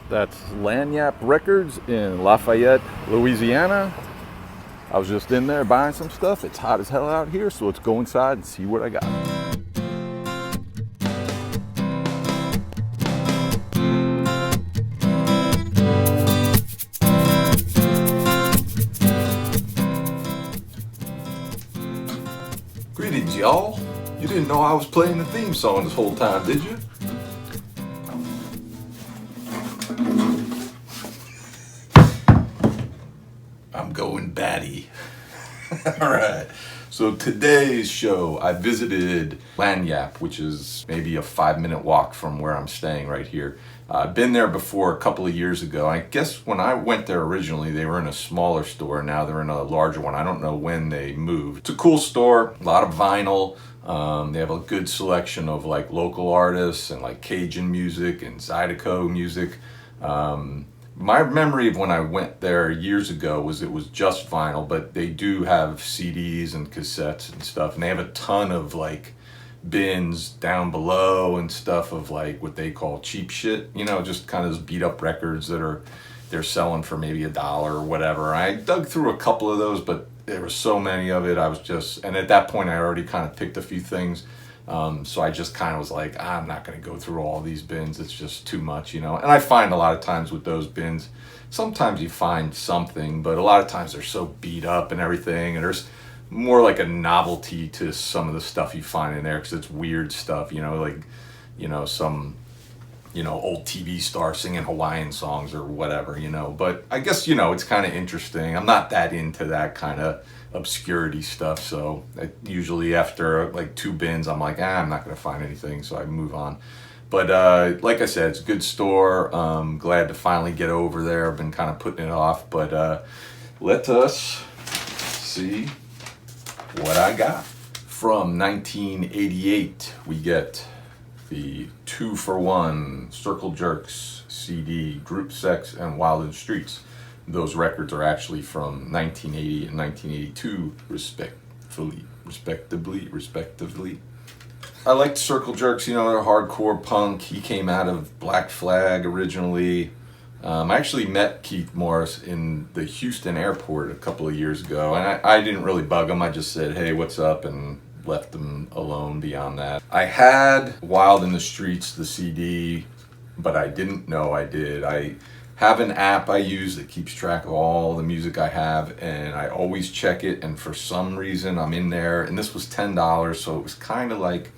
That's Lagniappe Records in Lafayette, Louisiana. I was just in there buying some stuff. It's hot as hell out here, so let's go inside and see what I got. Greetings, y'all. You didn't know I was playing the theme song this whole time, did you? I'm going batty. All right. So today's show, I visited Lagniappe, which is maybe a 5-minute walk from where I'm staying right here. I've been there before a couple of years ago. I guess when I went there originally, they were in a smaller store. Now they're in a larger one. I don't know when they moved. It's a cool store, a lot of vinyl. They have a good selection of like local artists and like Cajun music and Zydeco music. My memory of when I went there years ago was it was just vinyl, but they do have CDs and cassettes and stuff, and they have a ton of like bins down below and stuff of like what they call cheap shit, you know, just kind of those beat up records that they're selling for maybe $1 or whatever. I dug through a couple of those, but there were so many of it. And at that point I already kind of picked a few things. So I just kind of was like, I'm not going to go through all these bins. It's just too much, you know. And I find a lot of times with those bins, sometimes you find something, but a lot of times they're so beat up and everything. And there's more like a novelty to some of the stuff you find in there because it's weird stuff, you know, like, you know, some, you know, old TV star singing Hawaiian songs or whatever, you know. But I guess, you know, it's kind of interesting. I'm not that into that kind of obscurity stuff, so usually after like 2 bins I'm like, I'm not gonna find anything, so I move on. But like I said, it's a good store. Glad to finally get over there. I've been kind of putting it off, but let us see what I got. From 1988 we get the 2-for-1 Circle Jerks CD, Group Sex and Wild in the Streets. Those records are actually from 1980 and 1982, respectively. I liked Circle Jerks, you know, they're hardcore punk. He came out of Black Flag originally. I actually met Keith Morris in the Houston airport a couple of years ago, and I didn't really bug him. I just said, hey, what's up, and left him alone beyond that. I had Wild in the Streets, the CD, but I didn't know I did. I have an app I use that keeps track of all the music I have, and I always check it, and for some reason I'm in there, and this was $10, so it was kind of like,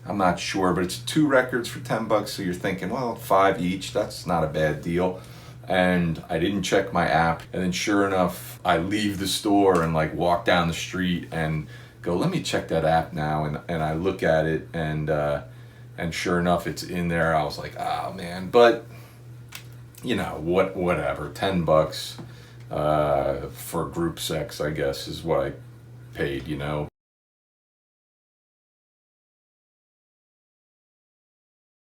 I'm not sure, but it's 2 records for $10, so you're thinking, well, 5 each, that's not a bad deal. And I didn't check my app, and then sure enough, I leave the store and like walk down the street and go, let me check that app now, and I look at it, and sure enough, it's in there. I was like, oh man, but you know, whatever, $10 for Group Sex, I guess, is what I paid, you know.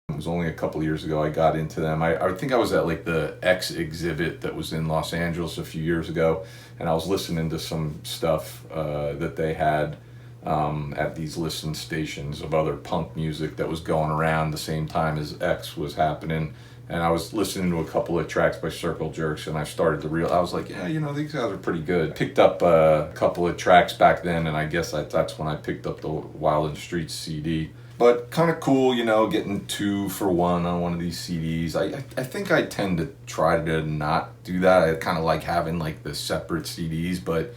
It was only a couple of years ago I got into them. I think I was at like the X exhibit that was in Los Angeles a few years ago, and I was listening to some stuff that they had at these listen stations of other punk music that was going around the same time as X was happening. And I was listening to a couple of tracks by Circle Jerks, and I started to I was like, yeah, you know, these guys are pretty good. Picked up a couple of tracks back then, and I guess that's when I picked up the Wild in the Streets CD. But kind of cool, you know, getting 2-for-1 on one of these CDs. I think I tend to try to not do that. I kind of like having like the separate CDs, but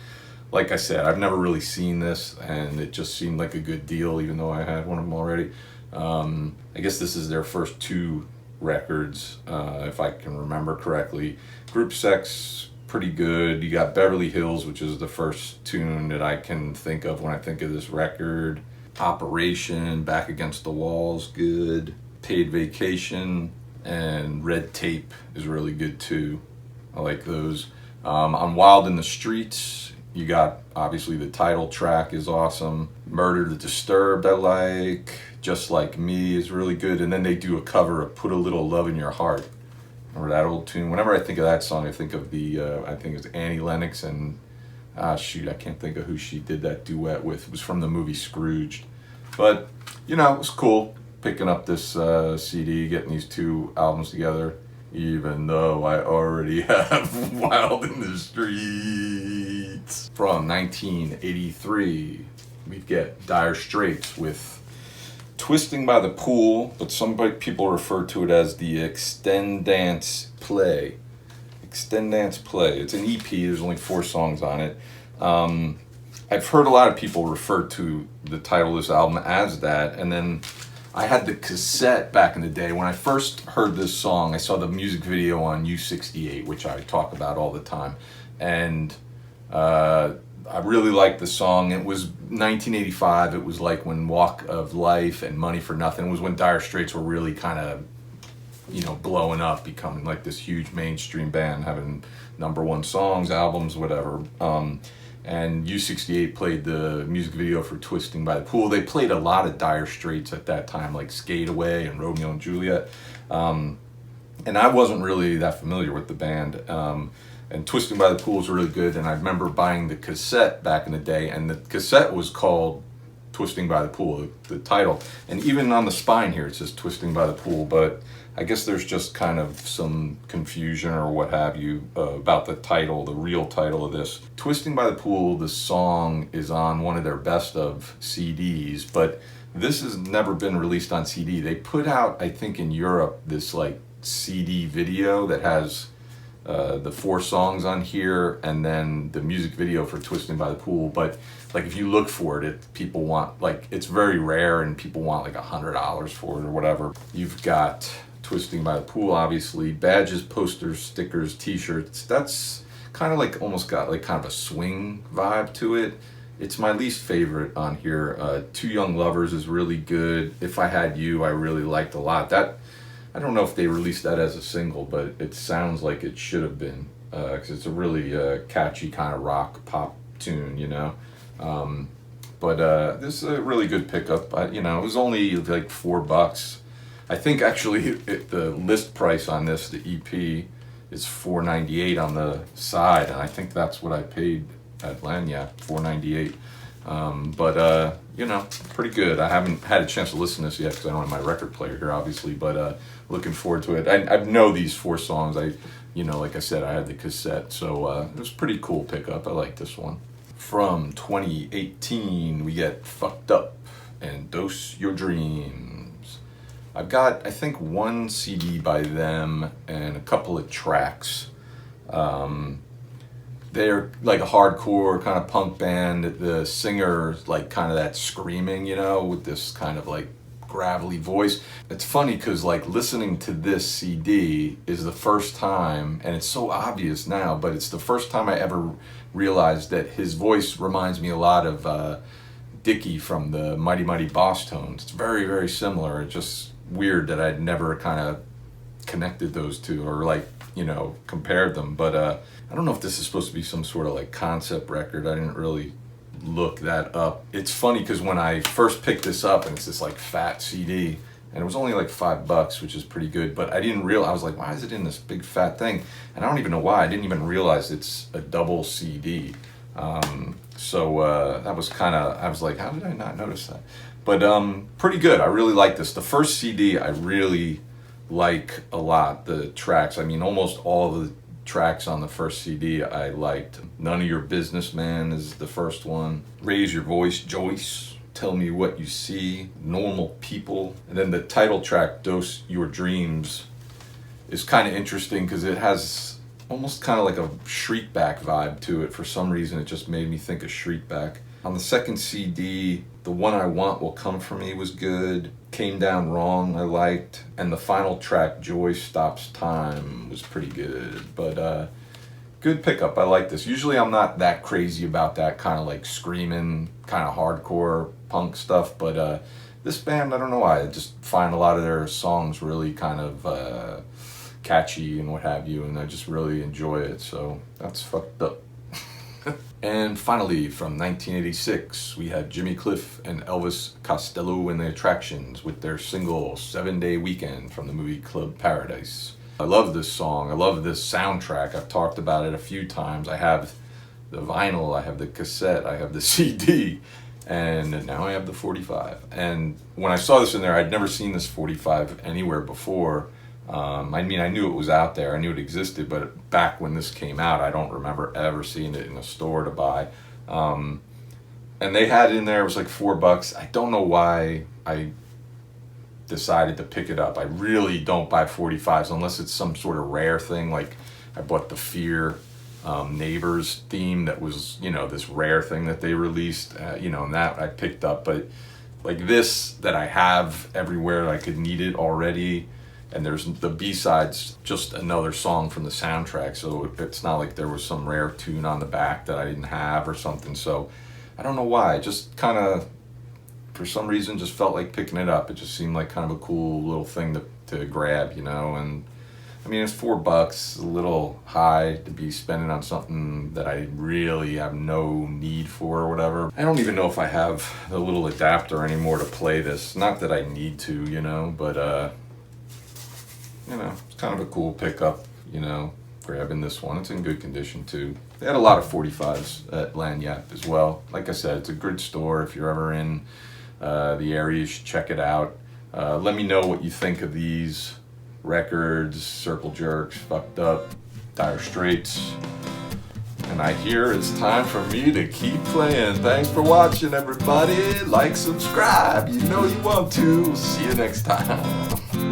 like I said, I've never really seen this, and it just seemed like a good deal, even though I had one of them already. I guess this is their first 2 records, if I can remember correctly. Group Sex, pretty good. You got Beverly Hills, which is the first tune that I can think of when I think of this record. Operation, Back Against the Walls, good. Paid Vacation, and Red Tape is really good too. I like those. On Wild in the Streets, you got obviously the title track is awesome. Murder the Disturbed I like. Just Like Me is really good. And then they do a cover of Put a Little Love in Your Heart. Remember that old tune? Whenever I think of that song, I think of I think it's Annie Lennox and, I can't think of who she did that duet with. It was from the movie Scrooged. But, you know, it was cool picking up this CD, getting these 2 albums together. even though I already have Wild in the Streets. From 1983, we get Dire Straits with Twisting by the Pool, but some people refer to it as the Extend Dance Play. Extend Dance Play. It's an EP, there's only 4 songs on it. I've heard a lot of people refer to the title of this album as that, and then I had the cassette back in the day. When I first heard this song, I saw the music video on U68, which I talk about all the time, and I really liked the song. It was 1985. It was like when Walk of Life and Money for Nothing, it was when Dire Straits were really kind of, blowing up, becoming like this huge mainstream band, having #1 songs, albums, whatever. And U68 played the music video for Twisting by the Pool. They played a lot of Dire Straits at that time, like Skate Away and Romeo and Juliet. And I wasn't really that familiar with the band. And Twisting by the Pool is really good. And I remember buying the cassette back in the day, and the cassette was called Twisting by the Pool, the title. And even on the spine here, it says Twisting by the Pool, but I guess there's just kind of some confusion or what have you about the title, the real title of this. Twisting by the Pool, the song is on one of their best of CDs, but this has never been released on CD. They put out, I think in Europe, this like CD video that has the 4 songs on here and then the music video for Twisting by the Pool. But like if you look for it, people want, like, it's very rare and people want like $100 for it or whatever. You've got Twisting by the Pool, obviously, badges, posters, stickers, t-shirts. That's kind of like almost got like kind of a swing vibe to it. It's my least favorite on here. Two Young Lovers is really good. If I Had You, I really liked a lot. That, I don't know if they released that as a single, but it sounds like it should have been, because it's a really catchy kind of rock pop tune, But this is a really good pickup. It was only like $4. I think actually the list price on this, the EP, is $4.98 on the side, and I think that's what I paid at Lagniappe, $4.98. Pretty good. I haven't had a chance to listen to this yet because I don't have my record player here, obviously, but looking forward to it. I know these 4 songs. Like I said, I had the cassette, so it was a pretty cool pickup. I like this one. From 2018, we get Fucked Up and Dose Your Dreams. I've got, I think, 1 CD by them and a couple of tracks. They're like a hardcore kind of punk band. The singer's like kind of that screaming, with this kind of like gravelly voice. It's funny because like listening to this CD is the first time, and it's so obvious now, but it's the first time I ever realized that his voice reminds me a lot of Dickie from the Mighty Mighty Boss Tones. It's very, very similar. It's just weird that I'd never kind of connected those two or like, compared them. But I don't know if this is supposed to be some sort of like concept record. I didn't really look that up. It's funny because when I first picked this up, and it's this like fat CD, and it was only like $5, which is pretty good, but I didn't realize, I was like, why is it in this big fat thing? And I don't even know why. I didn't even realize it's a double CD. That was kind of, I was like, how did I not notice that? But pretty good. I really like this. The first CD I really like a lot. The tracks, I mean, almost all of the tracks on the first CD I liked. None of Your Business, Man is the first one. Raise Your Voice, Joyce. Tell Me What You See. Normal People. And then the title track, Dose Your Dreams, is kind of interesting because it has almost kind of like a Shriekback vibe to it. For some reason, it just made me think of Shriekback. On the second CD, The One I Want Will Come For Me was good. Came Down Wrong I liked. And the final track, Joy Stops Time, was pretty good. But good pickup. I like this. Usually I'm not that crazy about that kind of like screaming, kind of hardcore punk stuff. But this band, I don't know why. I just find a lot of their songs really kind of catchy and what have you. And I just really enjoy it. So that's Fucked Up. And finally, from 1986, we had Jimmy Cliff and Elvis Costello and the Attractions with their single 7-Day Weekend from the movie Club Paradise. I love this song. I love this soundtrack. I've talked about it a few times. I have the vinyl, I have the cassette, I have the CD, and now I have the 45. And when I saw this in there, I'd never seen this 45 anywhere before, I mean, I knew it was out there, I knew it existed, but back when this came out, I don't remember ever seeing it in a store to buy. And they had it in there, it was like $4. I don't know why I decided to pick it up. I really don't buy 45s unless it's some sort of rare thing. Like I bought the Fear Neighbors theme that was, you know, this rare thing that they released, you know, and that I picked up. But like this that I have everywhere, I could need it already. And there's the B-side's just another song from the soundtrack, so it's not like there was some rare tune on the back that I didn't have or something. So I don't know why, I just kind of, for some reason, just felt like picking it up. It just seemed like kind of a cool little thing to grab, you know. And I mean, it's $4, a little high to be spending on something that I really have no need for or whatever. I don't even know if I have the little adapter anymore to play this. Not that I need to, you know, but you know, it's kind of a cool pickup, you know, grabbing this one. It's in good condition too. They had a lot of 45s at Lagniappe as well. Like I said, it's a good store. If you're ever in the area, you should check it out. Let me know what you think of these records, Circle Jerks, Fucked Up, Dire Straits. And I hear it's time for me to keep playing. Thanks for watching, everybody. Like, subscribe. You know you want to. See you next time.